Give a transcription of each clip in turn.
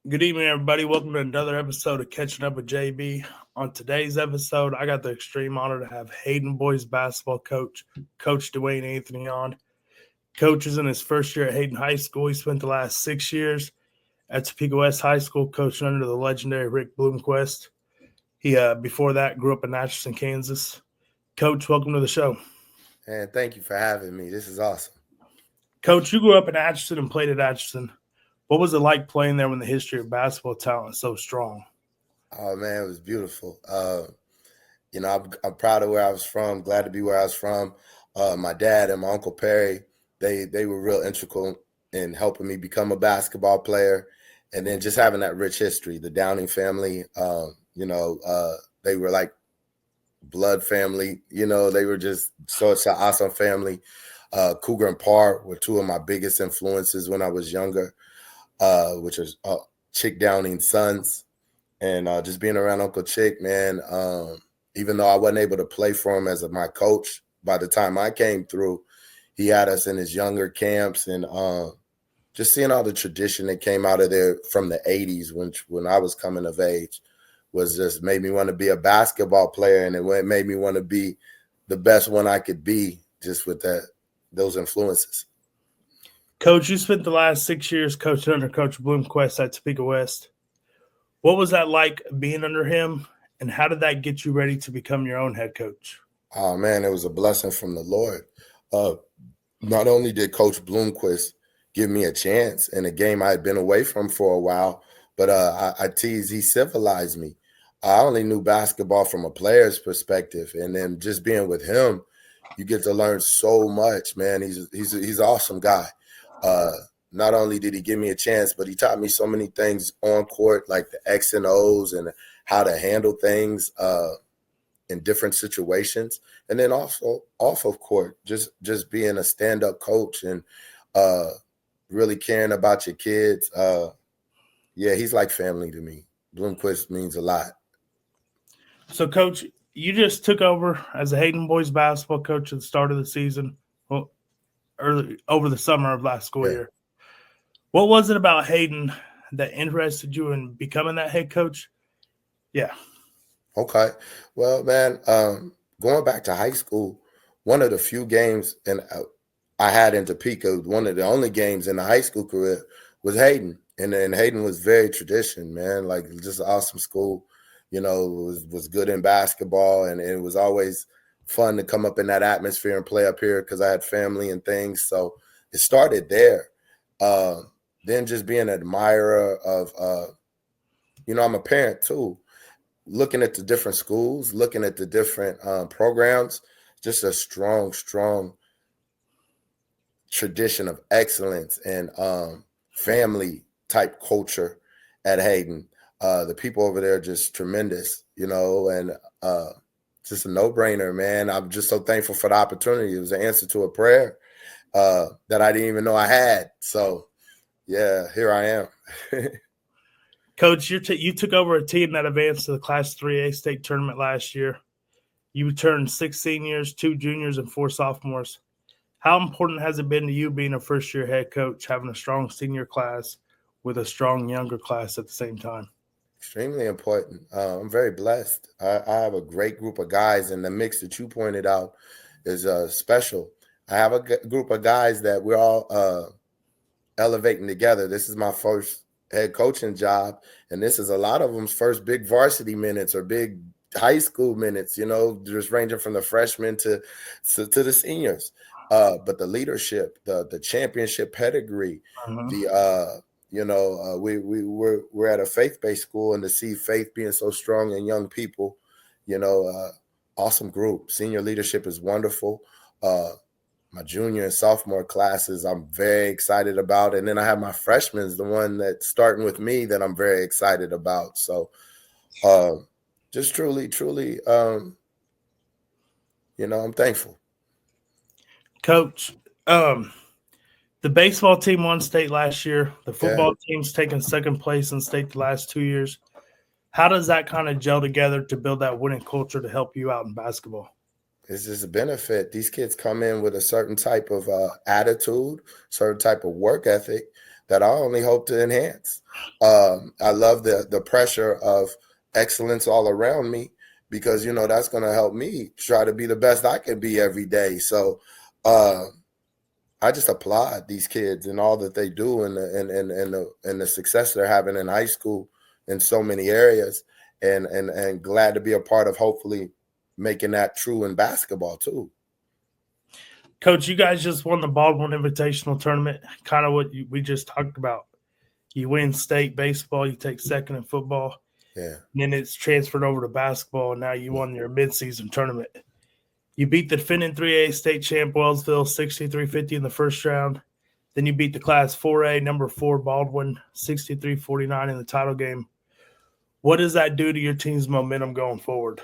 Good evening, everybody. Welcome to another episode of Catching Up with JB. On today's episode, I got the extreme honor to have Hayden boys basketball coach, Coach Dwayne Anthony, on. Coach is in his first year at Hayden High School. He spent the last 6 years at Topeka West High School, coaching under the legendary Rick Bloomquist. He, before that, grew up in Atchison, Kansas. Coach, welcome to the show. And thank you for having me. This is awesome. Coach, you grew up in Atchison and played at Atchison. What was it like playing there when the history of basketball talent is so strong? Oh man, it was beautiful. I'm proud of where I was from. Glad to be where I was from. My dad and my uncle Perry, they were real integral in helping me become a basketball player, and then just having that rich history. The Downing family, they were like blood family. They were just such an awesome family. Cougar and Parr were two of my biggest influences when I was younger. Which was Chick Downing's sons, and just being around Uncle Chick, man. Even though I wasn't able to play for him as my coach, by the time I came through, he had us in his younger camps, and just seeing all the tradition that came out of there from the '80s, when I was coming of age, was just made me want to be a basketball player, and it made me want to be the best one I could be, just with those influences. Coach, you spent the last 6 years coaching under Coach Bloomquist at Topeka West. What was that like being under him, and how did that get you ready to become your own head coach? Oh, man, it was a blessing from the Lord. Not only did Coach Bloomquist give me a chance in a game I had been away from for a while, but I tease, he civilized me. I only knew basketball from a player's perspective, and then just being with him, you get to learn so much, man. He's an awesome guy. Not only did he give me a chance, but he taught me so many things on court, like the X and O's and how to handle things in different situations. And then also off of court, just being a stand-up coach and really caring about your kids. He's like family to me. Bloomquist means a lot. So, Coach, you just took over as a Hayden boys basketball coach at the start of the season, well, early over the summer of last school year. What was it about Hayden that interested you in becoming that head coach? Yeah. Okay. Well, man, going back to high school, one of the few games I had in Topeka, one of the only games in the high school career was Hayden. And Hayden was very tradition, man, like just an awesome school. Was good in basketball, and it was always fun to come up in that atmosphere and play up here because I had family and things. So it started there. Then just being an admirer of, I'm a parent too. Looking at the different schools, looking at the different programs, just a strong tradition of excellence and family type culture at Hayden. The people over there are just tremendous, and just a no-brainer, man. I'm just so thankful for the opportunity. It was an answer to a prayer that I didn't even know I had. So, yeah, here I am. Coach, you took over a team that advanced to the Class 3A state tournament last year. You returned 6 seniors, 2 juniors, and 4 sophomores. How important has it been to you being a first-year head coach, having a strong senior class with a strong younger class at the same time? Extremely important. I'm very blessed. I have a great group of guys, and the mix that you pointed out is special. I have a group of guys that we're all elevating together. This is my first head coaching job, and this is a lot of them's first big varsity minutes or big high school minutes, just ranging from the freshmen to the seniors. But the leadership, the championship pedigree, the we're at a faith-based school, and to see faith being so strong in young people, awesome group. Senior leadership is wonderful. My junior and sophomore classes, I'm very excited about. And then I have my freshmen, the one that's starting with me, that I'm very excited about. So just truly, I'm thankful. Coach, the baseball team won state last year. The football team's taken second place in state the last 2 years. How does that kind of gel together to build that winning culture to help you out in basketball? It's just a benefit. These kids come in with a certain type of attitude, certain type of work ethic, that I only hope to enhance. I love the pressure of excellence all around me because, that's going to help me try to be the best I can be every day. So I just applaud these kids and all that they do and the success they're having in high school in so many areas, and glad to be a part of hopefully making that true in basketball too. Coach, you guys just won the Baldwin Invitational Tournament, kind of what we just talked about. You win state baseball, you take second in football, Yeah. and then it's transferred over to basketball, and now you won your midseason tournament. You beat the defending 3A state champ Wellsville 63-50 in the first round. Then you beat the Class 4A number 4 Baldwin 63-49 in the title game. What does that do to your team's momentum going forward?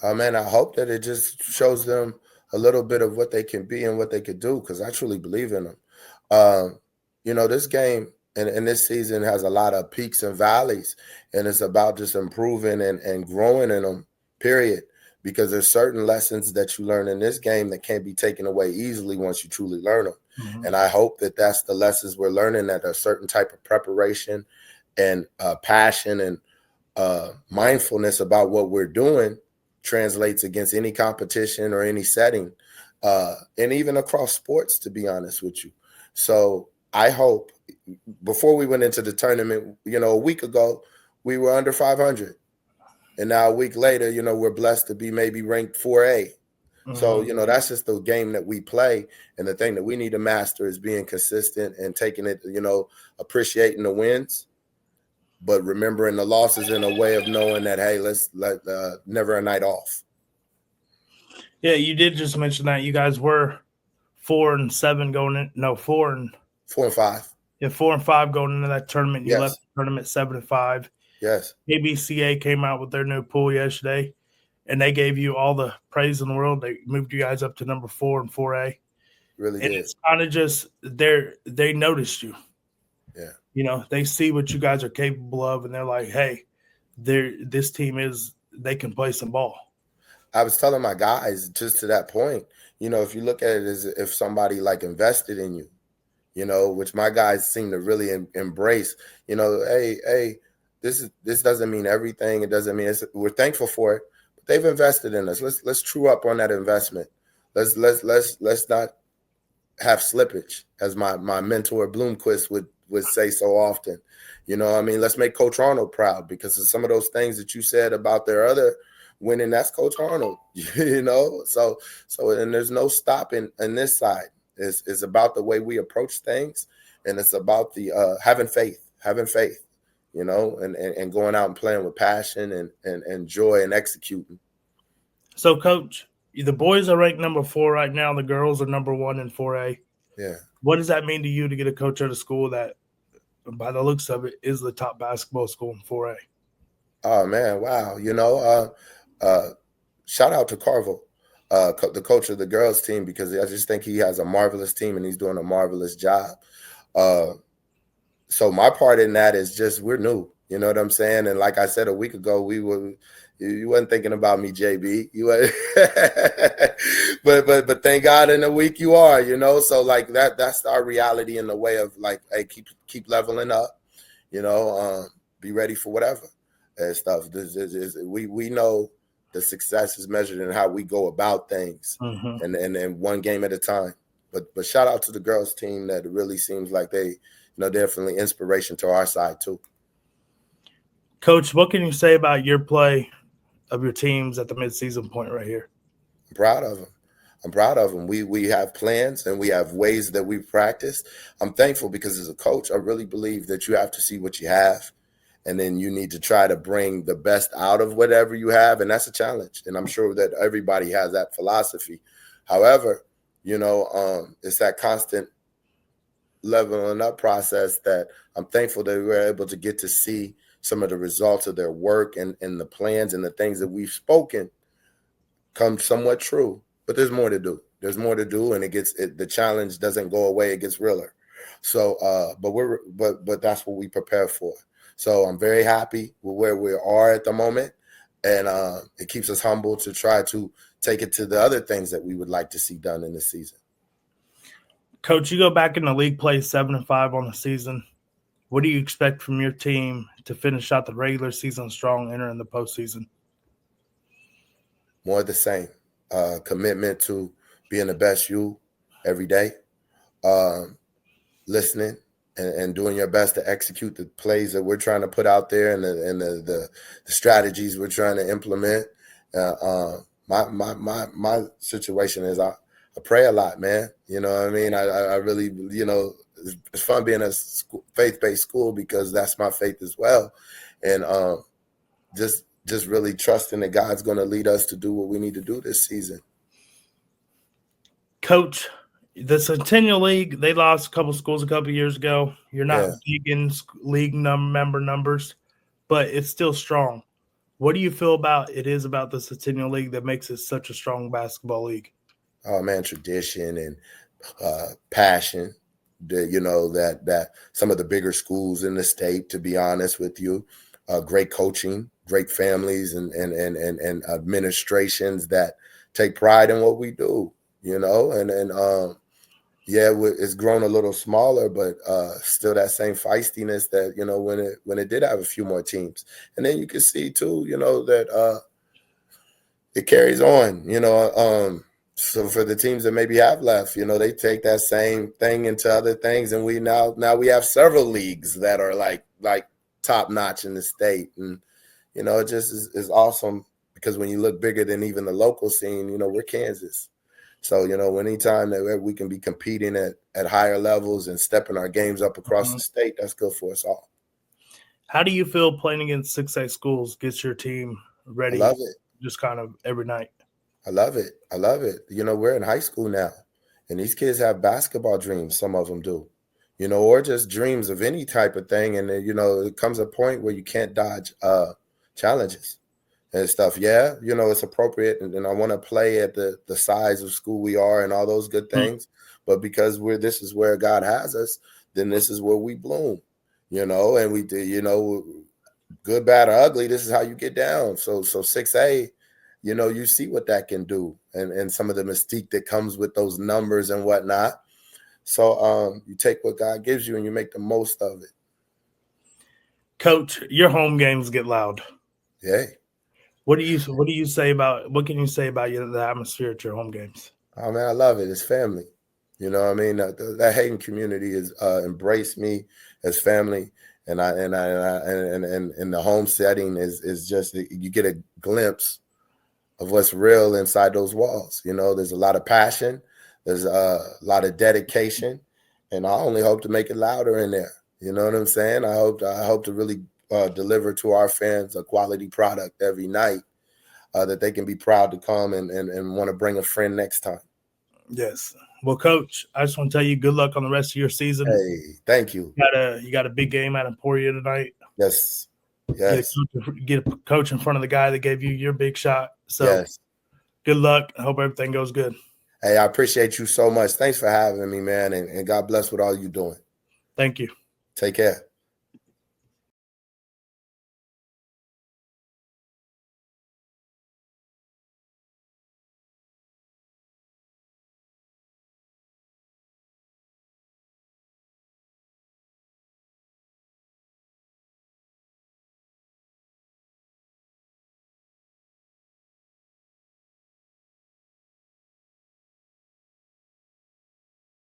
Man, I hope that it just shows them a little bit of what they can be and what they could do, because I truly believe in them. This game and this season has a lot of peaks and valleys, and it's about just improving and growing in them, period. Because there's certain lessons that you learn in this game that can't be taken away easily once you truly learn them. Mm-hmm. And I hope that that's the lessons we're learning, that a certain type of preparation and passion and mindfulness about what we're doing translates against any competition or any setting, and even across sports, to be honest with you. So I hope, before we went into the tournament, a week ago, we were under 500. And now a week later, we're blessed to be maybe ranked 4A. Mm-hmm. So, that's just the game that we play. And the thing that we need to master is being consistent and taking it, appreciating the wins, but remembering the losses in a way of knowing that, hey, let's never a night off. Yeah, you did just mention that you guys were 4-7 going in. No, 4 and 5. Yeah, 4 and 5 going into that tournament. You left the tournament 7-5. Yes. ABCA came out with their new pool yesterday, and they gave you all the praise in the world. They moved you guys up to number 4 and 4A. Really and did. It's kind of just they noticed you. Yeah. They see what you guys are capable of, and they're like, hey, this team they can play some ball. I was telling my guys just to that point, if you look at it as if somebody like invested in you, which my guys seem to really embrace, hey, this doesn't mean everything. It doesn't mean we're thankful for it, but they've invested in us. Let's true up on that investment. Let's not have slippage, as my mentor Bloomquist would say so often. Let's make Coach Arnold proud, because of some of those things that you said about their other winning. That's Coach Arnold, So and there's no stopping on this side. It's about the way we approach things, and it's about the having faith, and going out and playing with passion and joy and executing. So, Coach, the boys are ranked number 4 right now. The girls are number 1 in 4A. Yeah. What does that mean to you to get a coach at a school that, by the looks of it, is the top basketball school in 4A? Oh, man, wow. Shout out to Carville, the coach of the girls team, because I just think he has a marvelous team and he's doing a marvelous job. So my part in that is just, we're new, you know what I'm saying? And like I said a week ago, you wasn't thinking about me, JB. You were but thank God in a week you are, So like that's our reality in the way of like, hey, keep leveling up, be ready for whatever and stuff. We know the success is measured in how we go about things, mm-hmm. and one game at a time. But shout out to the girls team, that it really seems like they, definitely inspiration to our side too. Coach, what can you say about your play of your teams at the midseason point right here? I'm proud of them. We have plans and we have ways that we practice. I'm thankful because as a coach, I really believe that you have to see what you have, and then you need to try to bring the best out of whatever you have, and that's a challenge. And I'm sure that everybody has that philosophy. However, it's that constant leveling up process that I'm thankful that we were able to get to see some of the results of their work and the plans and the things that we've spoken come somewhat true. But there's more to do. And the challenge doesn't go away. It gets realer. So, but that's what we prepare for. So I'm very happy with where we are at the moment, and it keeps us humble to try to take it to the other things that we would like to see done in this season. Coach, you go back in the league play 7-5 on the season. What do you expect from your team to finish out the regular season strong, entering the postseason? More of the same. Commitment to being the best you every day. Listening and doing your best to execute the plays that we're trying to put out there and the strategies we're trying to implement. My situation is I pray a lot, man. You know what I mean? I really, you know, it's fun being a faith-based school because that's my faith as well. And just really trusting that God's going to lead us to do what we need to do this season. Coach, the Centennial League, they lost a couple schools a couple years ago. You're not big in league member numbers, but it's still strong. What do you feel about the Centennial League that makes it such a strong basketball league? Oh man, tradition and passion. You know that some of the bigger schools in the state, to be honest with you, great coaching, great families, and administrations that take pride in what we do. You know, yeah, it's grown a little smaller, but still that same feistiness that, you know, when it did have a few more teams. And then you can see too, you know, that it carries on, you know. So for the teams that maybe have left, you know, they take that same thing into other things, and we now we have several leagues that are like top notch in the state, and you know, it just is awesome because when you look bigger than even the local scene, you know, we're Kansas. So, you know, anytime that we can be competing at higher levels and stepping our games up across the state, that's good for us all. How do you feel playing against 6A schools gets your team ready? I love it. Just kind of every night. I love it. I love it. You know, we're in high school now, and these kids have basketball dreams. Some of them do, you know, or just dreams of any type of thing. And, you know, it comes a point where you can't dodge challenges and stuff. Yeah, you know, it's appropriate, and I want to play at the size of school we are and all those good things. But because this is where God has us, then this is where we bloom, you know, and we do, you know, good, bad, or ugly, this is how you get down. So 6A, you know, you see what that can do and some of the mystique that comes with those numbers and whatnot. So you take what God gives you and you make the most of it. Coach, your home games get loud. Yeah. What can you say about the atmosphere at your home games? Oh man, I love it. It's family. You know what I mean? That Hayden community has embraced me as family, and the home setting is just, you get a glimpse of what's real inside those walls. You know, there's a lot of passion, there's a lot of dedication, and I only hope to make it louder in there. You know what I'm saying? I hope to really deliver to our fans a quality product every night that they can be proud to come and want to bring a friend next time. Yes. Well, Coach, I just want to tell you good luck on the rest of your season. Hey, thank you. You got a big game out in Emporia tonight. Yes. Get a coach in front of the guy that gave you your big shot. So yes. Good luck. I hope everything goes good. Hey, I appreciate you so much. Thanks for having me, man. And God bless what all you're doing. Thank you. Take care.